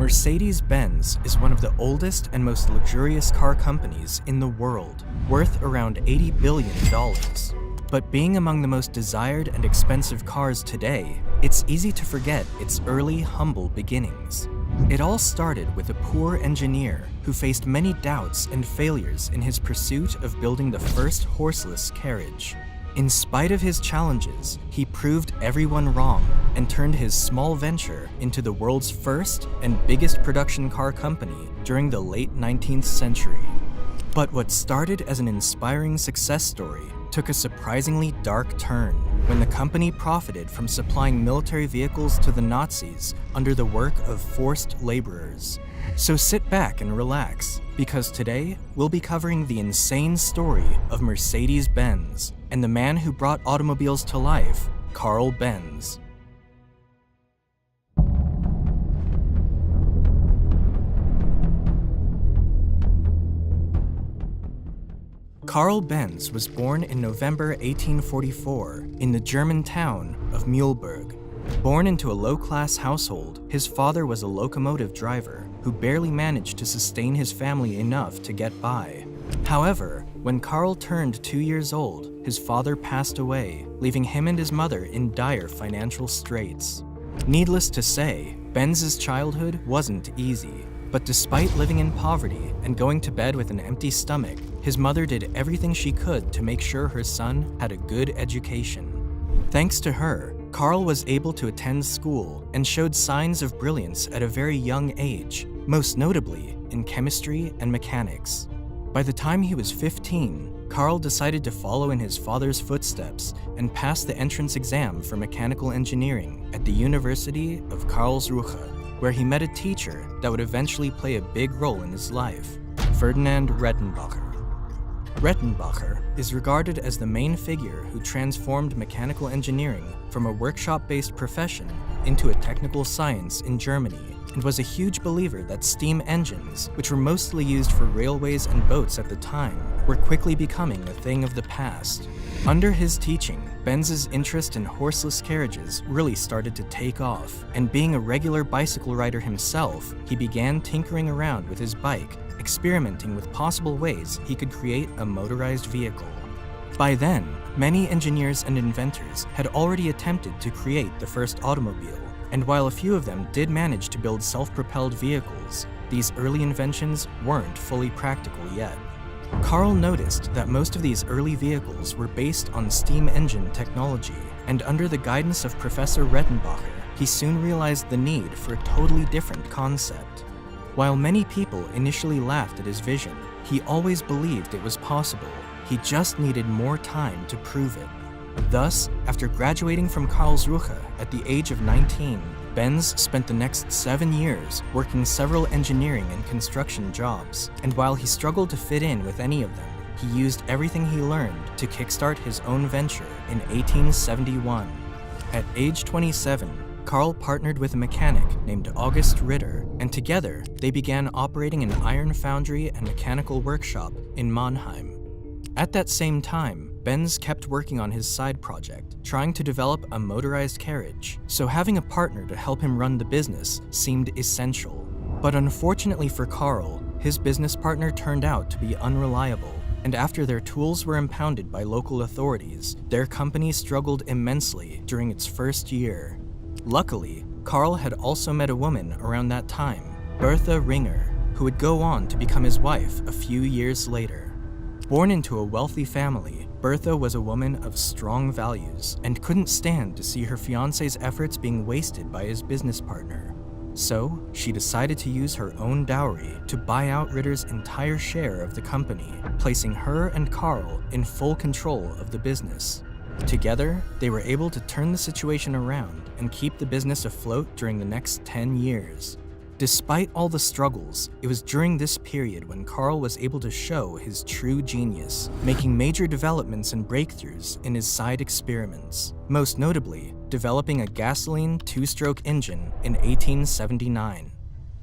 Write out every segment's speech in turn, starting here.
Mercedes-Benz is one of the oldest and most luxurious car companies in the world, worth around $80 billion. But being among the most desired and expensive cars today, it's easy to forget its early, humble beginnings. It all started with a poor engineer who faced many doubts and failures in his pursuit of building the first horseless carriage. In spite of his challenges, he proved everyone wrong and turned his small venture into the world's first and biggest production car company during the late 19th century. But what started as an inspiring success story took a surprisingly dark turn when the company profited from supplying military vehicles to the Nazis under the work of forced laborers. So sit back and relax, because today we'll be covering the insane story of Mercedes-Benz and the man who brought automobiles to life, Carl Benz. Carl Benz was born in November 1844 in the German town of Mühlberg. Born into a low-class household, his father was a locomotive driver who barely managed to sustain his family enough to get by. However, when Carl turned 2 years old, his father passed away, leaving him and his mother in dire financial straits. Needless to say, Benz's childhood wasn't easy. But despite living in poverty and going to bed with an empty stomach, his mother did everything she could to make sure her son had a good education. Thanks to her, Carl was able to attend school and showed signs of brilliance at a very young age, most notably in chemistry and mechanics. By the time he was 15, Carl decided to follow in his father's footsteps and pass the entrance exam for mechanical engineering at the University of Karlsruhe, where he met a teacher that would eventually play a big role in his life, Ferdinand Rettenbacher. Rettenbacher is regarded as the main figure who transformed mechanical engineering from a workshop-based profession into a technical science in Germany, and was a huge believer that steam engines, which were mostly used for railways and boats at the time, were quickly becoming a thing of the past. Under his teaching, Benz's interest in horseless carriages really started to take off, and being a regular bicycle rider himself, he began tinkering around with his bike, experimenting with possible ways he could create a motorized vehicle. By then, many engineers and inventors had already attempted to create the first automobile, and while a few of them did manage to build self-propelled vehicles, these early inventions weren't fully practical yet. Carl noticed that most of these early vehicles were based on steam engine technology, and under the guidance of Professor Rettenbacher, he soon realized the need for a totally different concept. While many people initially laughed at his vision, he always believed it was possible. He just needed more time to prove it. Thus, after graduating from Karlsruhe at the age of 19, Benz spent the next 7 years working several engineering and construction jobs, and while he struggled to fit in with any of them, he used everything he learned to kickstart his own venture in 1871. At age 27, Carl partnered with a mechanic named August Ritter, and together they began operating an iron foundry and mechanical workshop in Mannheim. At that same time, Benz kept working on his side project, trying to develop a motorized carriage, so having a partner to help him run the business seemed essential. But unfortunately for Carl, his business partner turned out to be unreliable, and after their tools were impounded by local authorities, their company struggled immensely during its first year. Luckily, Carl had also met a woman around that time, Bertha Ringer, who would go on to become his wife a few years later. Born into a wealthy family, Bertha was a woman of strong values and couldn't stand to see her fiancé's efforts being wasted by his business partner. So, she decided to use her own dowry to buy out Ritter's entire share of the company, placing her and Carl in full control of the business. Together, they were able to turn the situation around and keep the business afloat during the next 10 years. Despite all the struggles, it was during this period when Carl was able to show his true genius, making major developments and breakthroughs in his side experiments, most notably developing a gasoline two-stroke engine in 1879.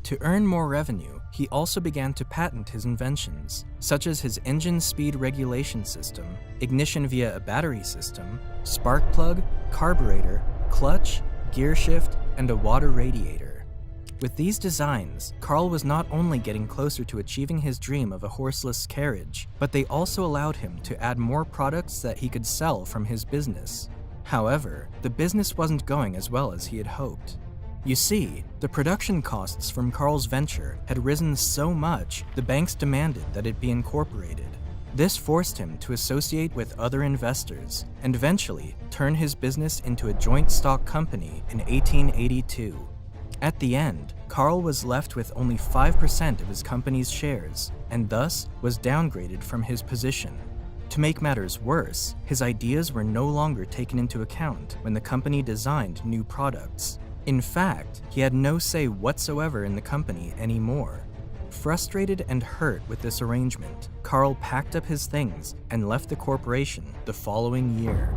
To earn more revenue, he also began to patent his inventions, such as his engine speed regulation system, ignition via a battery system, spark plug, carburetor, clutch, gear shift, and a water radiator. With these designs, Carl was not only getting closer to achieving his dream of a horseless carriage, but they also allowed him to add more products that he could sell from his business. However, the business wasn't going as well as he had hoped. You see, the production costs from Carl's venture had risen so much, the banks demanded that it be incorporated. This forced him to associate with other investors and eventually turn his business into a joint stock company in 1882. At the end, Carl was left with only 5% of his company's shares and thus was downgraded from his position. To make matters worse, his ideas were no longer taken into account when the company designed new products. In fact, he had no say whatsoever in the company anymore. Frustrated and hurt with this arrangement, Carl packed up his things and left the corporation the following year.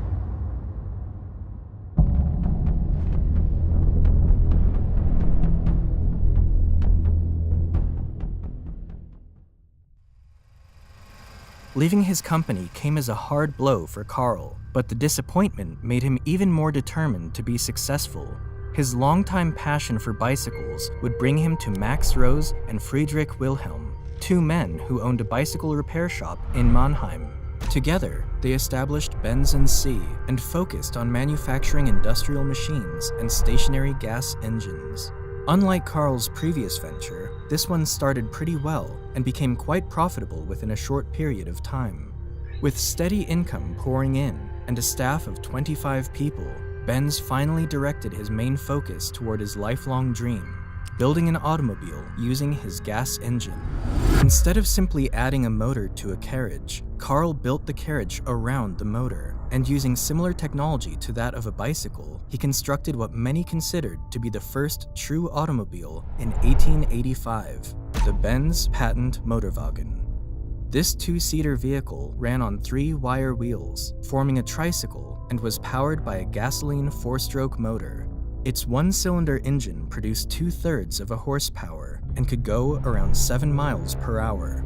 Leaving his company came as a hard blow for Carl, but the disappointment made him even more determined to be successful. His longtime passion for bicycles would bring him to Max Rose and Friedrich Wilhelm, two men who owned a bicycle repair shop in Mannheim. Together, they established Benz & C and focused on manufacturing industrial machines and stationary gas engines. Unlike Carl's previous venture, this one started pretty well and became quite profitable within a short period of time. With steady income pouring in and a staff of 25 people, Benz finally directed his main focus toward his lifelong dream, building an automobile using his gas engine. Instead of simply adding a motor to a carriage, Carl built the carriage around the motor, and using similar technology to that of a bicycle, he constructed what many considered to be the first true automobile in 1885, the Benz Patent Motorwagen. This two-seater vehicle ran on 3 wire wheels, forming a tricycle, and was powered by a gasoline 4-stroke motor. Its 1-cylinder engine produced 2/3 of a horsepower and could go around 7 miles per hour.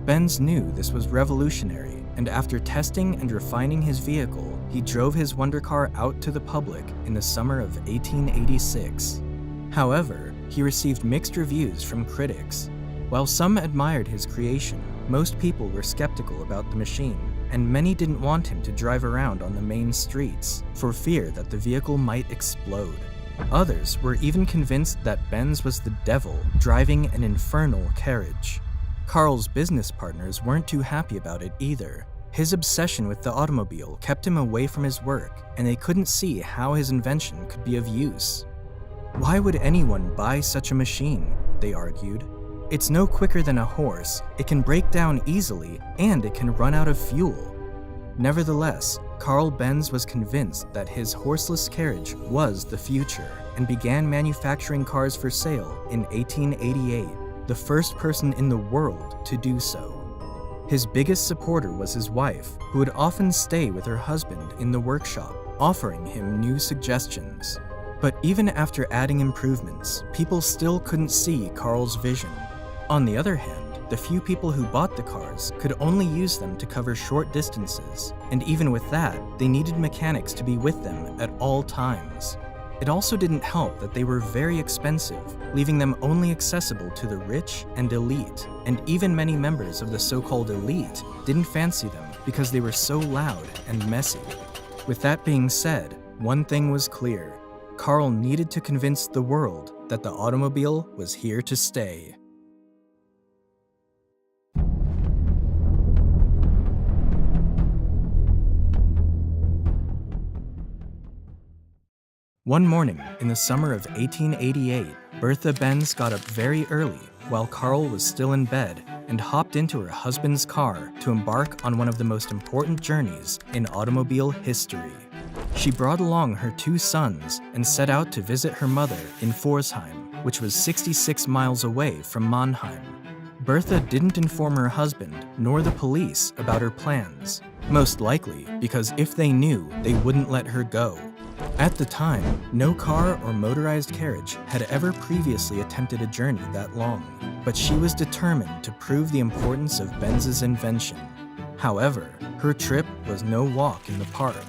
Benz knew this was revolutionary, and after testing and refining his vehicle, he drove his wonder car out to the public in the summer of 1886. However, he received mixed reviews from critics. While some admired his creation, most people were skeptical about the machine, and many didn't want him to drive around on the main streets for fear that the vehicle might explode. Others were even convinced that Benz was the devil driving an infernal carriage. Carl's business partners weren't too happy about it either. His obsession with the automobile kept him away from his work, and they couldn't see how his invention could be of use. Why would anyone buy such a machine? They argued. It's no quicker than a horse, it can break down easily, and it can run out of fuel. Nevertheless, Carl Benz was convinced that his horseless carriage was the future and began manufacturing cars for sale in 1888, the first person in the world to do so. His biggest supporter was his wife, who would often stay with her husband in the workshop, offering him new suggestions. But even after adding improvements, people still couldn't see Carl's vision. On the other hand, the few people who bought the cars could only use them to cover short distances, and even with that, they needed mechanics to be with them at all times. It also didn't help that they were very expensive, leaving them only accessible to the rich and elite, and even many members of the so-called elite didn't fancy them because they were so loud and messy. With that being said, one thing was clear: Carl needed to convince the world that the automobile was here to stay. One morning in the summer of 1888, Bertha Benz got up very early while Carl was still in bed and hopped into her husband's car to embark on one of the most important journeys in automobile history. She brought along her 2 sons and set out to visit her mother in Pforzheim, which was 66 miles away from Mannheim. Bertha didn't inform her husband nor the police about her plans, most likely because if they knew, they wouldn't let her go. At the time, no car or motorized carriage had ever previously attempted a journey that long, but she was determined to prove the importance of Benz's invention. However, her trip was no walk in the park.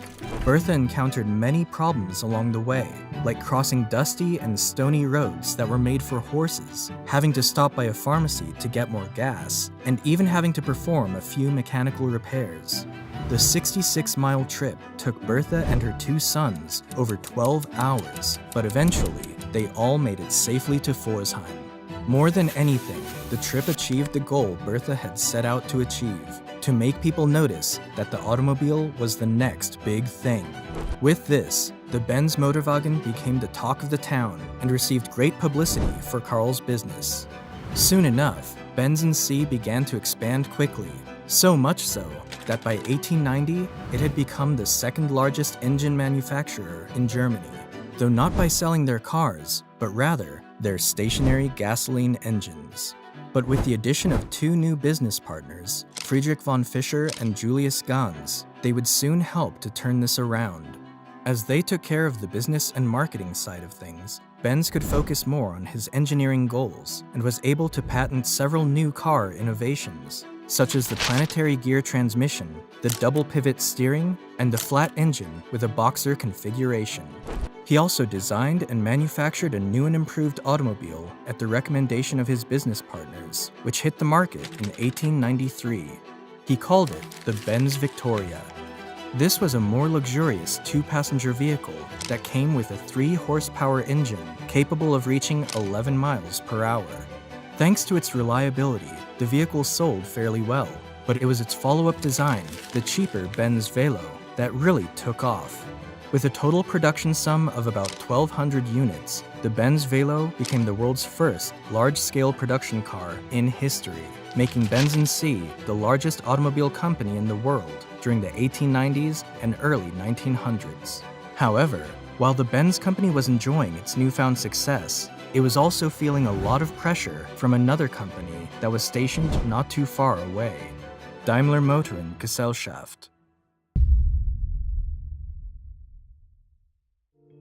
Bertha encountered many problems along the way, like crossing dusty and stony roads that were made for horses, having to stop by a pharmacy to get more gas, and even having to perform a few mechanical repairs. The 66-mile trip took Bertha and her 2 sons over 12 hours, but eventually, they all made it safely to Pforzheim. More than anything, the trip achieved the goal Bertha had set out to achieve, to make people notice that the automobile was the next big thing. With this, the Benz Motorwagen became the talk of the town and received great publicity for Karl's business. Soon enough, Benz & C began to expand quickly, so much so that by 1890, it had become the second largest engine manufacturer in Germany, though not by selling their cars, but rather their stationary gasoline engines. But with the addition of 2 new business partners, Friedrich von Fischer and Julius Ganz, they would soon help to turn this around. As they took care of the business and marketing side of things, Benz could focus more on his engineering goals and was able to patent several new car innovations, such as the planetary gear transmission, the double pivot steering, and the flat engine with a boxer configuration. He also designed and manufactured a new and improved automobile at the recommendation of his business partners, which hit the market in 1893. He called it the Benz Victoria. This was a more luxurious 2-passenger vehicle that came with a 3-horsepower engine capable of reaching 11 miles per hour. Thanks to its reliability, the vehicle sold fairly well, but it was its follow-up design, the cheaper Benz Velo, that really took off. With a total production sum of about 1,200 units, the Benz Velo became the world's first large-scale production car in history, making Benz & C the largest automobile company in the world during the 1890s and early 1900s. However, while the Benz company was enjoying its newfound success, it was also feeling a lot of pressure from another company that was stationed not too far away, Daimler Motoren Gesellschaft.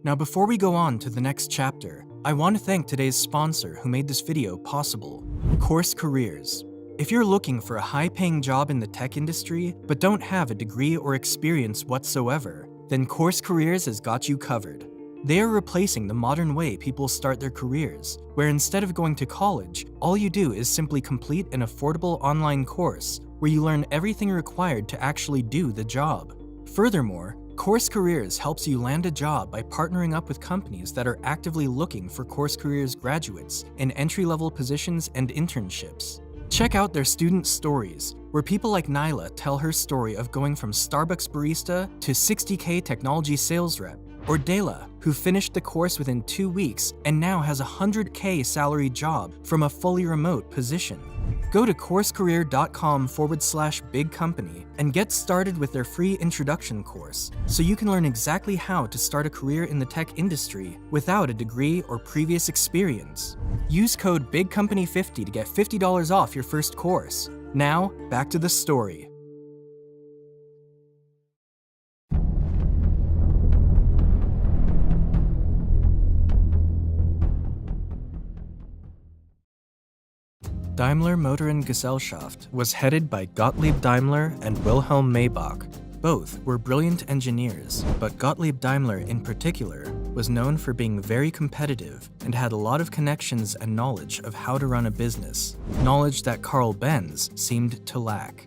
Now before we go on to the next chapter, I want to thank today's sponsor who made this video possible, Course Careers. If you're looking for a high-paying job in the tech industry but don't have a degree or experience whatsoever, then Course Careers has got you covered. They are replacing the modern way people start their careers, where instead of going to college, all you do is simply complete an affordable online course where you learn everything required to actually do the job. Furthermore, Course Careers helps you land a job by partnering up with companies that are actively looking for Course Careers graduates in entry-level positions and internships. Check out their student stories, where people like Nyla tell her story of going from Starbucks barista to 60K technology sales rep, or Dela, who finished the course within 2 weeks and now has a 100K salary job from a fully remote position. Go to coursecareer.com/big company and get started with their free introduction course so you can learn exactly how to start a career in the tech industry without a degree or previous experience. Use code BIGCOMPANY50 to get $50 off your first course. Now, back to the story. Daimler Motoren Gesellschaft was headed by Gottlieb Daimler and Wilhelm Maybach. Both were brilliant engineers, but Gottlieb Daimler in particular was known for being very competitive and had a lot of connections and knowledge of how to run a business, knowledge that Karl Benz seemed to lack.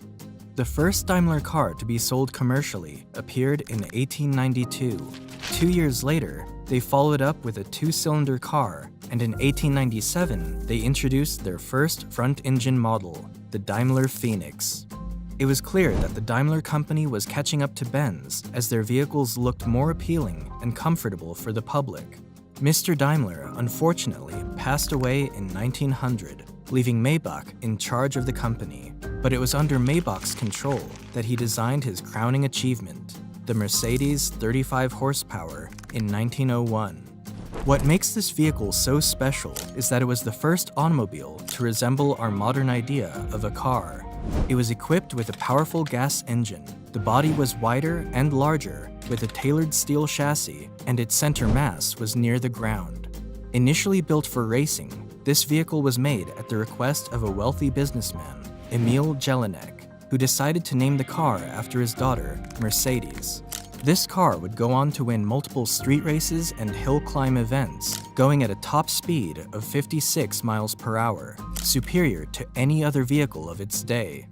The first Daimler car to be sold commercially appeared in 1892. 2 years later, they followed up with a 2-cylinder car, and in 1897, they introduced their first front-engine model, the Daimler Phoenix. It was clear that the Daimler company was catching up to Benz as their vehicles looked more appealing and comfortable for the public. Mr. Daimler, unfortunately, passed away in 1900, leaving Maybach in charge of the company. But it was under Maybach's control that he designed his crowning achievement, the Mercedes 35 horsepower in 1901. What makes this vehicle so special is that it was the first automobile to resemble our modern idea of a car. It was equipped with a powerful gas engine. The body was wider and larger, with a tailored steel chassis, and its center mass was near the ground. Initially built for racing, this vehicle was made at the request of a wealthy businessman, Emil Jelinek, who decided to name the car after his daughter, Mercedes. This car would go on to win multiple street races and hill climb events, going at a top speed of 56 miles per hour, superior to any other vehicle of its day.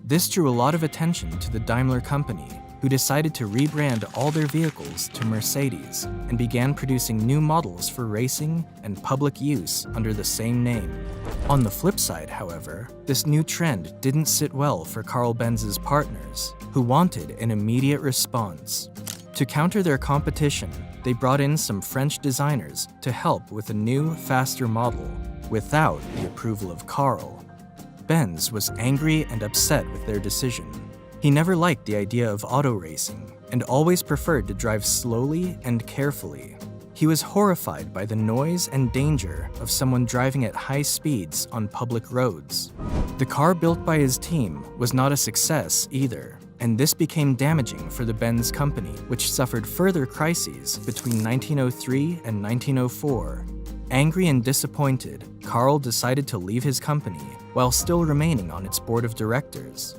This drew a lot of attention to the Daimler company, who decided to rebrand all their vehicles to Mercedes and began producing new models for racing and public use under the same name. On the flip side, however, this new trend didn't sit well for Carl Benz's partners, who wanted an immediate response. To counter their competition, they brought in some French designers to help with a new, faster model, without the approval of Carl. Benz was angry and upset with their decision. He never liked the idea of auto racing and always preferred to drive slowly and carefully. He was horrified by the noise and danger of someone driving at high speeds on public roads. The car built by his team was not a success either, and this became damaging for the Benz company, which suffered further crises between 1903 and 1904. Angry and disappointed, Carl decided to leave his company while still remaining on its board of directors.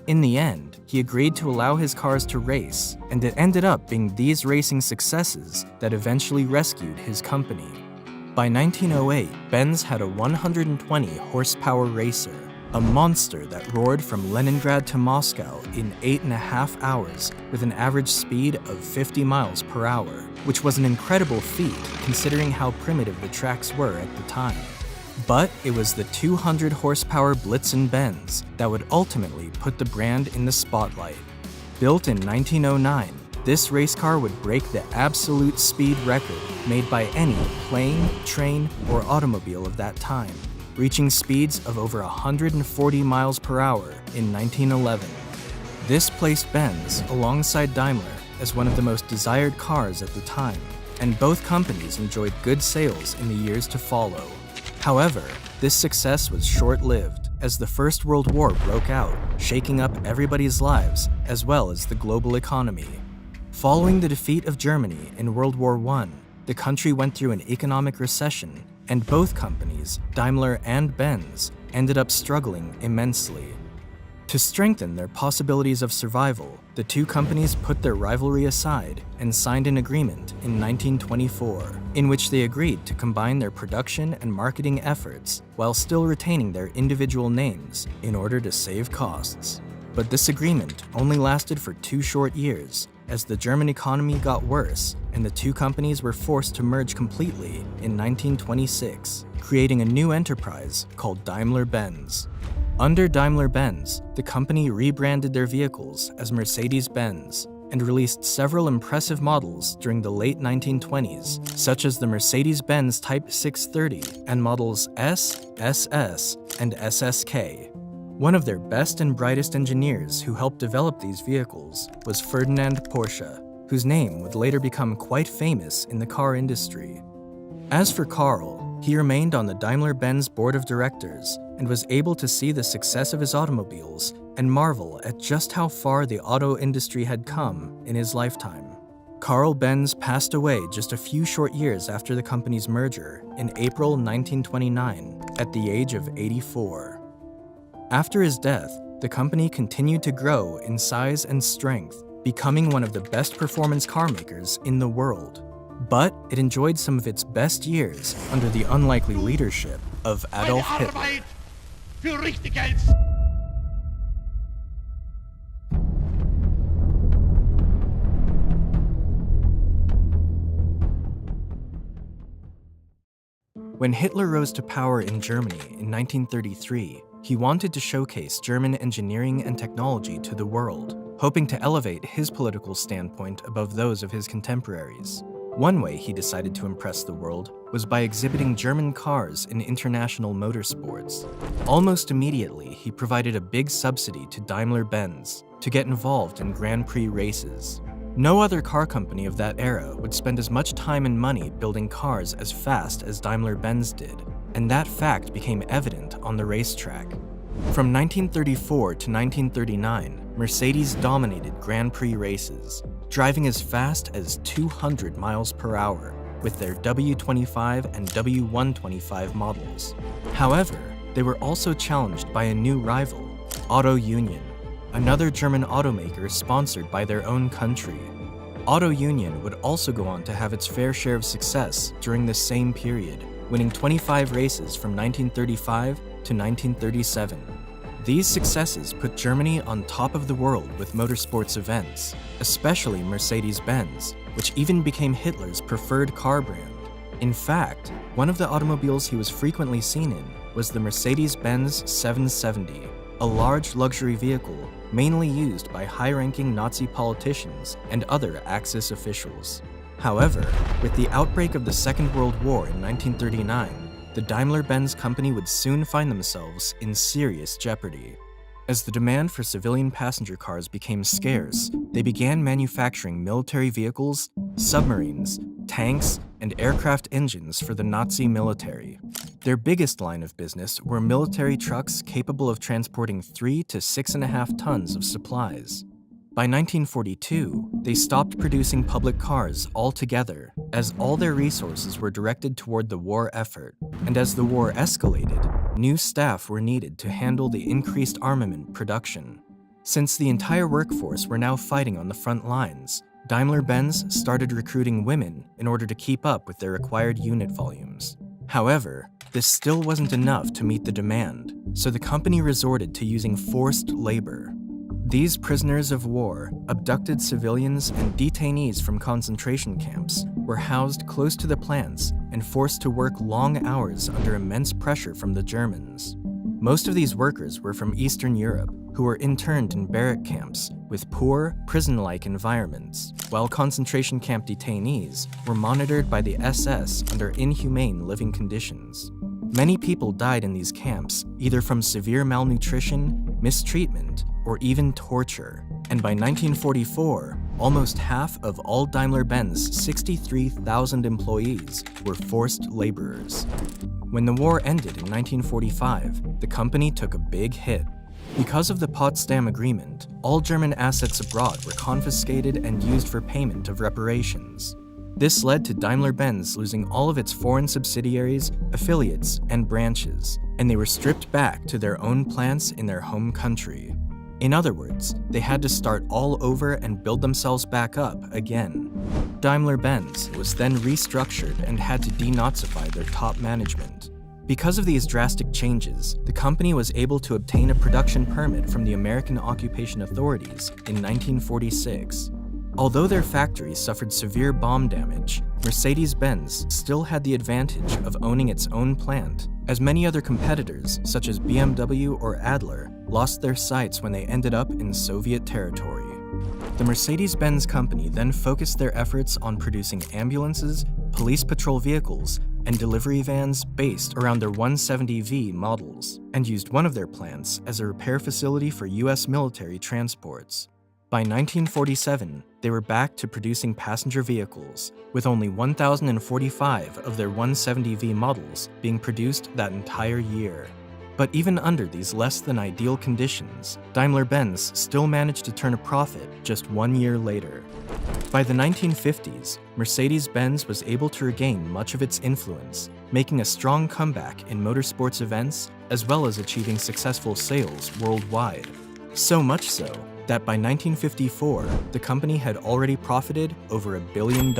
In the end, he agreed to allow his cars to race, and it ended up being these racing successes that eventually rescued his company. By 1908, Benz had a 120-horsepower racer, a monster that roared from Leningrad to Moscow in 8.5 hours with an average speed of 50 miles per hour, which was an incredible feat considering how primitive the tracks were at the time. But it was the 200-horsepower Blitzen Benz that would ultimately put the brand in the spotlight. Built in 1909, this race car would break the absolute speed record made by any plane, train, or automobile of that time, reaching speeds of over 140 miles per hour in 1911. This placed Benz alongside Daimler as one of the most desired cars at the time, and both companies enjoyed good sales in the years to follow. However, this success was short-lived as the First World War broke out, shaking up everybody's lives as well as the global economy. Following the defeat of Germany in World War I, the country went through an economic recession, and both companies, Daimler and Benz, ended up struggling immensely. To strengthen their possibilities of survival, the two companies put their rivalry aside and signed an agreement in 1924, in which they agreed to combine their production and marketing efforts while still retaining their individual names in order to save costs. But this agreement only lasted for 2 short years, as the German economy got worse and the two companies were forced to merge completely in 1926, creating a new enterprise called Daimler-Benz. Under Daimler-Benz, the company rebranded their vehicles as Mercedes-Benz and released several impressive models during the late 1920s, such as the Mercedes-Benz Type 630 and models S, SS, and SSK. One of their best and brightest engineers who helped develop these vehicles was Ferdinand Porsche, whose name would later become quite famous in the car industry. As for Carl, he remained on the Daimler-Benz board of directors and was able to see the success of his automobiles and marvel at just how far the auto industry had come in his lifetime. Carl Benz passed away just a few short years after the company's merger in April 1929 at the age of 84. After his death, the company continued to grow in size and strength, becoming one of the best performance car makers in the world. But it enjoyed some of its best years under the unlikely leadership of Adolf Hitler. When Hitler rose to power in Germany in 1933, he wanted to showcase German engineering and technology to the world, hoping to elevate his political standpoint above those of his contemporaries. One way he decided to impress the world was by exhibiting German cars in international motorsports. Almost immediately, he provided a big subsidy to Daimler-Benz to get involved in Grand Prix races. No other car company of that era would spend as much time and money building cars as fast as Daimler-Benz did, and that fact became evident on the racetrack. From 1934 to 1939, Mercedes dominated Grand Prix races, driving as fast as 200 miles per hour with their W25 and W125 models. However, they were also challenged by a new rival, Auto Union, another German automaker sponsored by their own country. Auto Union would also go on to have its fair share of success during the same period, winning 25 races from 1935 to 1937. These successes put Germany on top of the world with motorsports events, especially Mercedes-Benz, which even became Hitler's preferred car brand. In fact, one of the automobiles he was frequently seen in was the Mercedes-Benz 770, a large luxury vehicle mainly used by high-ranking Nazi politicians and other Axis officials. However, with the outbreak of the Second World War in 1939, the Daimler-Benz company would soon find themselves in serious jeopardy. As the demand for civilian passenger cars became scarce, they began manufacturing military vehicles, submarines, tanks, and aircraft engines for the Nazi military. Their biggest line of business were military trucks capable of transporting 3 to 6.5 tons of supplies. By 1942, they stopped producing public cars altogether, as all their resources were directed toward the war effort. And as the war escalated, new staff were needed to handle the increased armament production. Since the entire workforce were now fighting on the front lines, Daimler-Benz started recruiting women in order to keep up with their required unit volumes. However, this still wasn't enough to meet the demand, so the company resorted to using forced labor. These prisoners of war, abducted civilians, and detainees from concentration camps were housed close to the plants and forced to work long hours under immense pressure from the Germans. Most of these workers were from Eastern Europe, who were interned in barrack camps with poor, prison-like environments, while concentration camp detainees were monitored by the SS under inhumane living conditions. Many people died in these camps, either from severe malnutrition, mistreatment, or even torture. And by 1944, almost half of all Daimler-Benz 63,000 employees were forced laborers. When the war ended in 1945, the company took a big hit. Because of the Potsdam Agreement, all German assets abroad were confiscated and used for payment of reparations. This led to Daimler-Benz losing all of its foreign subsidiaries, affiliates, and branches, and they were stripped back to their own plants in their home country. In other words, they had to start all over and build themselves back up again. Daimler-Benz was then restructured and had to denazify their top management. Because of these drastic changes, the company was able to obtain a production permit from the American occupation authorities in 1946. Although their factory suffered severe bomb damage, Mercedes-Benz still had the advantage of owning its own plant, as many other competitors, such as BMW or Adler, lost their sites when they ended up in Soviet territory. The Mercedes-Benz company then focused their efforts on producing ambulances, police patrol vehicles, and delivery vans based around their 170V models, and used one of their plants as a repair facility for US military transports. By 1947, they were back to producing passenger vehicles, with only 1,045 of their 170V models being produced that entire year. But even under these less-than-ideal conditions, Daimler-Benz still managed to turn a profit just 1 year later. By the 1950s, Mercedes-Benz was able to regain much of its influence, making a strong comeback in motorsports events as well as achieving successful sales worldwide. So much so that by 1954, the company had already profited over $1 billion.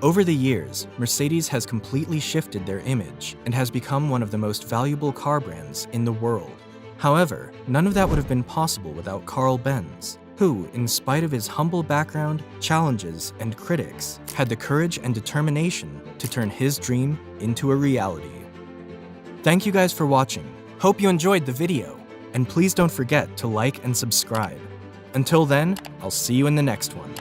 Over the years, Mercedes has completely shifted their image and has become one of the most valuable car brands in the world. However, none of that would have been possible without Carl Benz, who, in spite of his humble background, challenges, and critics, had the courage and determination to turn his dream into a reality. Thank you guys for watching. Hope you enjoyed the video. And please don't forget to like and subscribe. Until then, I'll see you in the next one.